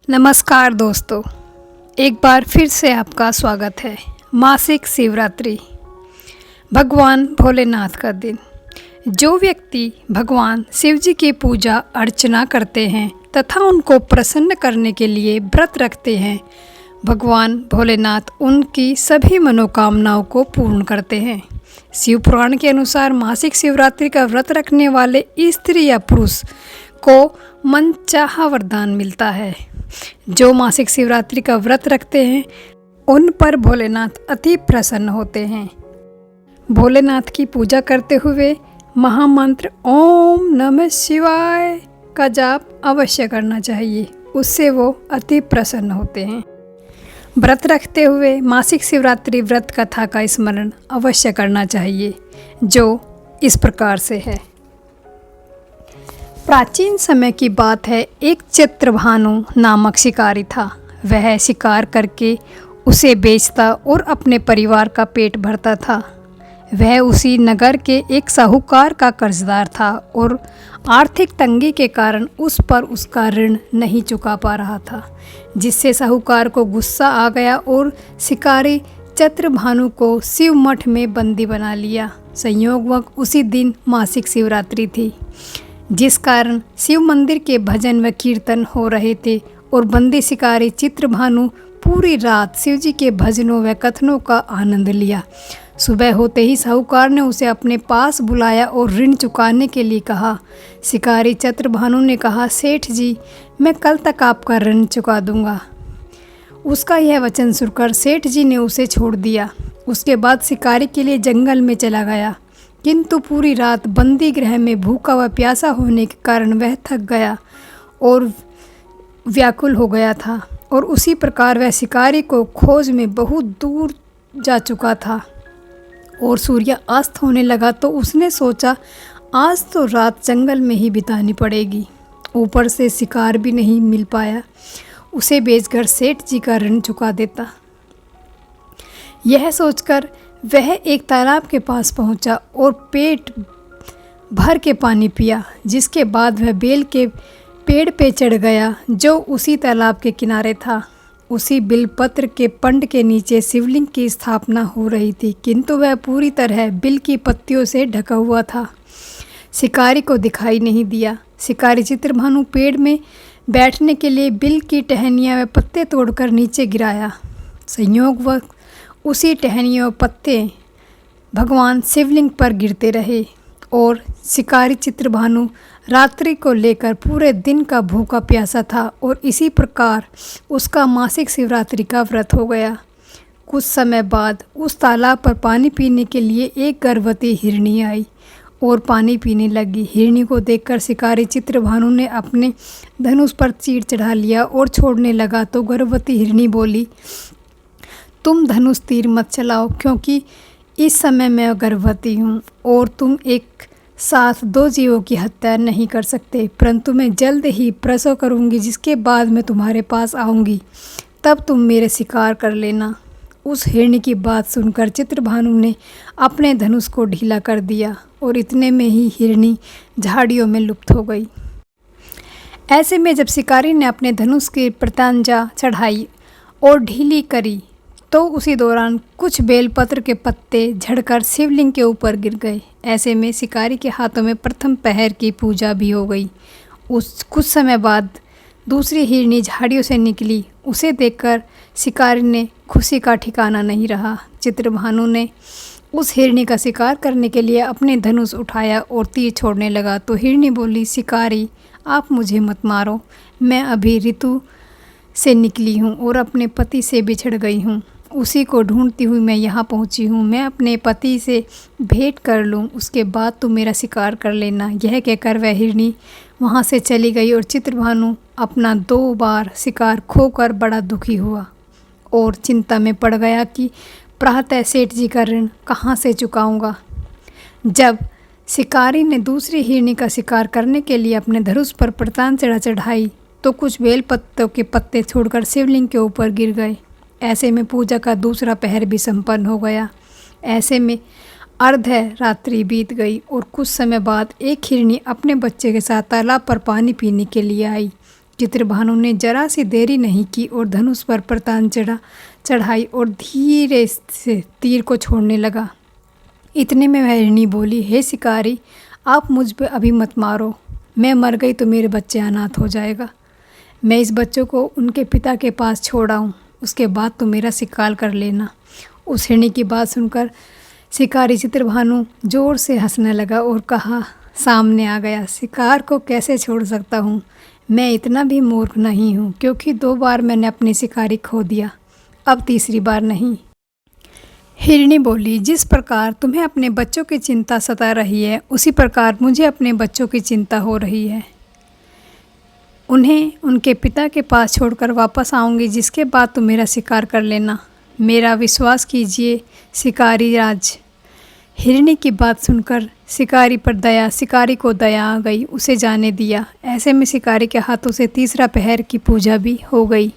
नमस्कार दोस्तों, एक बार फिर से आपका स्वागत है। मासिक शिवरात्रि, भगवान भोलेनाथ का दिन। जो व्यक्ति भगवान शिव जी की पूजा अर्चना करते हैं तथा उनको प्रसन्न करने के लिए व्रत रखते हैं, भगवान भोलेनाथ उनकी सभी मनोकामनाओं को पूर्ण करते हैं। शिव पुराण के अनुसार मासिक शिवरात्रि का व्रत रखने वाले स्त्री या पुरुष को मनचाहा वरदान मिलता है। जो मासिक शिवरात्रि का व्रत रखते हैं उन पर भोलेनाथ अति प्रसन्न होते हैं। भोलेनाथ की पूजा करते हुए महामंत्र ओम नमः शिवाय का जाप अवश्य करना चाहिए, उससे वो अति प्रसन्न होते हैं। व्रत रखते हुए मासिक शिवरात्रि व्रत कथा का स्मरण अवश्य करना चाहिए, जो इस प्रकार से है। प्राचीन समय की बात है, एक चित्रभानु नामक शिकारी था। वह शिकार करके उसे बेचता और अपने परिवार का पेट भरता था। वह उसी नगर के एक साहूकार का कर्जदार था और आर्थिक तंगी के कारण उस पर उसका ऋण नहीं चुका पा रहा था, जिससे साहूकार को गुस्सा आ गया और शिकारी चित्रभानु को शिव मठ में बंदी बना लिया। संयोगवश उसी दिन मासिक शिवरात्रि थी, जिस कारण शिव मंदिर के भजन व कीर्तन हो रहे थे और बंदी शिकारी चित्रभानु पूरी रात शिव जी के भजनों व कथनों का आनंद लिया। सुबह होते ही साहूकार ने उसे अपने पास बुलाया और ऋण चुकाने के लिए कहा। शिकारी चित्रभानु ने कहा, सेठ जी, मैं कल तक आपका ऋण चुका दूंगा। उसका यह वचन सुनकर सेठ जी ने उसे छोड़ दिया। उसके बाद शिकारी के लिए जंगल में चला गया, किंतु पूरी रात बंदी गृह में भूखा व प्यासा होने के कारण वह थक गया और व्याकुल हो गया था, और उसी प्रकार वह शिकारी को खोज में बहुत दूर जा चुका था और सूर्य अस्त होने लगा। तो उसने सोचा, आज तो रात जंगल में ही बितानी पड़ेगी। ऊपर से शिकार भी नहीं मिल पाया, उसे बेचकर सेठ जी का ऋण चुका देता। यह सोचकर वह एक तालाब के पास पहुंचा और पेट भर के पानी पिया, जिसके बाद वह बेल के पेड़ पे चढ़ गया जो उसी तालाब के किनारे था। उसी बिलपत्र के पंड के नीचे शिवलिंग की स्थापना हो रही थी, किंतु वह पूरी तरह बिल की पत्तियों से ढका हुआ था, शिकारी को दिखाई नहीं दिया। शिकारी चित्रभानु पेड़ में बैठने के लिए बिल की टहनियाँ व पत्ते तोड़कर नीचे गिराया। संयोगवश उसी टहनियों पत्ते भगवान शिवलिंग पर गिरते रहे और शिकारी चित्रभानु रात्रि को लेकर पूरे दिन का भूखा प्यासा था, और इसी प्रकार उसका मासिक शिवरात्रि का व्रत हो गया। कुछ समय बाद उस तालाब पर पानी पीने के लिए एक गर्भवती हिरनी आई और पानी पीने लगी। हिरनी को देखकर शिकारी चित्रभानु ने अपने धनुष पर तीर चढ़ा लिया और छोड़ने लगा, तो गर्भवती हिरनी बोली, तुम धनुष तीर मत चलाओ, क्योंकि इस समय मैं गर्भवती हूँ और तुम एक साथ दो जीवों की हत्या नहीं कर सकते, परंतु मैं जल्द ही प्रसव करूँगी, जिसके बाद मैं तुम्हारे पास आऊँगी, तब तुम मेरे शिकार कर लेना। उस हिरनी की बात सुनकर चित्रभानु ने अपने धनुष को ढीला कर दिया और इतने में ही हिरनी झाड़ियों में लुप्त हो गई। ऐसे में जब शिकारी ने अपने धनुष की प्रत्यंजा चढ़ाई और ढीली करी, तो उसी दौरान कुछ बेलपत्र के पत्ते झड़कर शिवलिंग के ऊपर गिर गए। ऐसे में शिकारी के हाथों में प्रथम पहर की पूजा भी हो गई। उस कुछ समय बाद दूसरी हिरनी झाड़ियों से निकली। उसे देखकर शिकारी ने खुशी का ठिकाना नहीं रहा। चित्रभानु ने उस हिरनी का शिकार करने के लिए अपने धनुष उठाया और तीर छोड़ने लगा, तो हिरनी बोली, शिकारी, आप मुझे मत मारो, मैं अभी ऋतु से निकली हूँ और अपने पति से बिछड़ गई हूँ। उसी को ढूंढती हुई मैं यहाँ पहुँची हूँ। मैं अपने पति से भेंट कर लूँ, उसके बाद तुम मेरा शिकार कर लेना। यह कहकर वह हिरनी वहाँ से चली गई और चित्रभानु अपना 2 बार शिकार खोकर बड़ा दुखी हुआ और चिंता में पड़ गया कि प्रातः सेठ जी का ऋण कहाँ से चुकाऊँगा। जब शिकारी ने दूसरी हिरनी का शिकार करने के लिए अपने धनुष पर प्रत्यंचा चढ़ाई, तो कुछ बेल पत्तों के पत्ते छोड़कर शिवलिंग के ऊपर गिर गए। ऐसे में पूजा का दूसरा पहर भी संपन्न हो गया। ऐसे में अर्ध रात्रि बीत गई और कुछ समय बाद एक हिरनी अपने बच्चे के साथ तालाब पर पानी पीने के लिए आई। चित्रभानु ने जरा सी देरी नहीं की और धनुष पर प्रतान चढ़ाई और धीरे से तीर को छोड़ने लगा। इतने में वह हिरनी बोली, हे शिकारी, आप मुझ पे अभी मत मारो। मैं मर गई तो मेरे बच्चे अनाथ हो जाएगा। मैं इस बच्चों को उनके पिता के पास छोड़ आऊँ, उसके बाद तो मेरा शिकार कर लेना। उस हिरनी की बात सुनकर शिकारी चित्रभानु जोर से हंसने लगा और कहा, सामने आ गया, शिकार को कैसे छोड़ सकता हूँ। मैं इतना भी मूर्ख नहीं हूँ, क्योंकि 2 बार मैंने अपनी शिकारी खो दिया, अब तीसरी बार नहीं। हिरनी बोली, जिस प्रकार तुम्हें अपने बच्चों की चिंता सता रही है, उसी प्रकार मुझे अपने बच्चों की चिंता हो रही है। उन्हें उनके पिता के पास छोड़कर वापस आऊँगी, जिसके बाद तुम मेरा शिकार कर लेना। मेरा विश्वास कीजिए शिकारी राज। हिरनी की बात सुनकर शिकारी को दया आ गई, उसे जाने दिया। ऐसे में शिकारी के हाथों से तीसरा पहर की पूजा भी हो गई।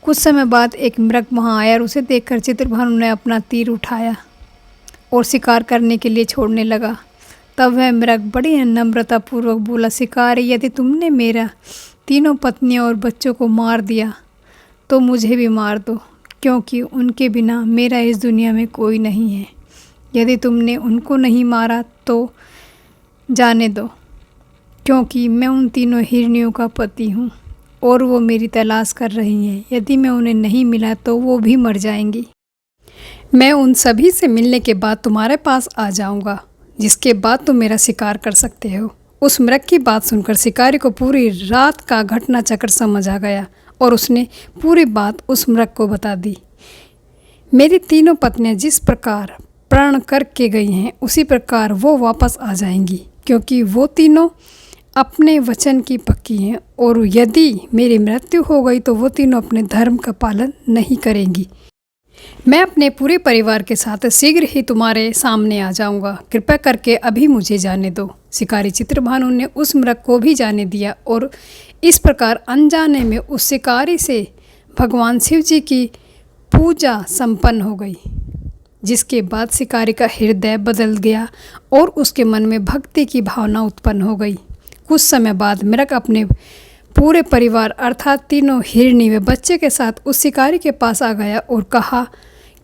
कुछ समय बाद एक मृग वहाँ आया और उसे देखकर चित्रभानु ने अपना तीर उठाया और शिकार करने के लिए छोड़ने लगा। तब वह मृग बड़ी नम्रतापूर्वक बोला, शिकारी, यदि तुमने मेरा 3 पत्नियों और बच्चों को मार दिया तो मुझे भी मार दो, क्योंकि उनके बिना मेरा इस दुनिया में कोई नहीं है। यदि तुमने उनको नहीं मारा तो जाने दो, क्योंकि मैं उन 3 हिरनियों का पति हूँ और वो मेरी तलाश कर रही हैं। यदि मैं उन्हें नहीं मिला तो वो भी मर जाएंगी। मैं उन सभी से मिलने के बाद तुम्हारे पास आ जाऊँगा, जिसके बाद तुम मेरा शिकार कर सकते हो। उस मृग की बात सुनकर शिकारी को पूरी रात का घटना चक्र समझ आ गया और उसने पूरी बात उस मृग को बता दी। मेरी 3 पत्नियां जिस प्रकार प्रण करके गई हैं, उसी प्रकार वो वापस आ जाएंगी, क्योंकि वो 3 अपने वचन की पक्की हैं, और यदि मेरी मृत्यु हो गई तो वो 3 अपने धर्म का पालन नहीं करेंगी। मैं अपने पूरे परिवार के साथ शीघ्र ही तुम्हारे सामने आ जाऊंगा। कृपया करके अभी मुझे जाने दो। शिकारी चित्रभानु ने उस मृग को भी जाने दिया और इस प्रकार अनजाने में उस शिकारी से भगवान शिव जी की पूजा संपन्न हो गई, जिसके बाद शिकारी का हृदय बदल गया और उसके मन में भक्ति की भावना उत्पन्न हो गई। कुछ समय बाद मृग अपने पूरे परिवार अर्थात 3 हिरनी व बच्चे के साथ उस शिकारी के पास आ गया और कहा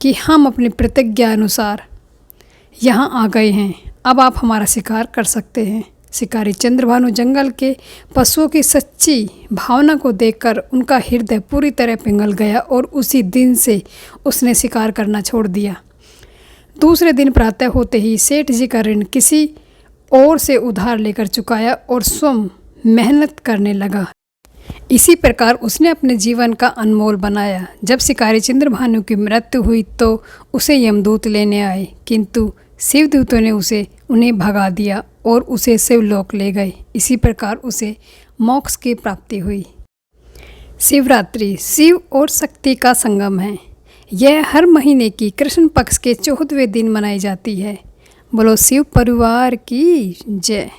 कि हम अपनी प्रतिज्ञा अनुसार यहाँ आ गए हैं, अब आप हमारा शिकार कर सकते हैं। शिकारी चंद्रभानु जंगल के पशुओं की सच्ची भावना को देखकर उनका हृदय पूरी तरह पिघल गया और उसी दिन से उसने शिकार करना छोड़ दिया। दूसरे दिन प्रातः होते ही सेठ जी का ऋण किसी और से उधार लेकर चुकाया और स्वयं मेहनत करने लगा। इसी प्रकार उसने अपने जीवन का अनमोल बनाया। जब शिकारी चंद्रभानु की मृत्यु हुई तो उसे यमदूत लेने आए, किंतु शिवदूतों ने उन्हें भगा दिया और उसे शिवलोक ले गए। इसी प्रकार उसे मोक्ष की प्राप्ति हुई। शिवरात्रि शिव और शक्ति का संगम है। यह हर महीने की कृष्ण पक्ष के 14वें दिन मनाई जाती है। बोलो शिव परिवार की जय।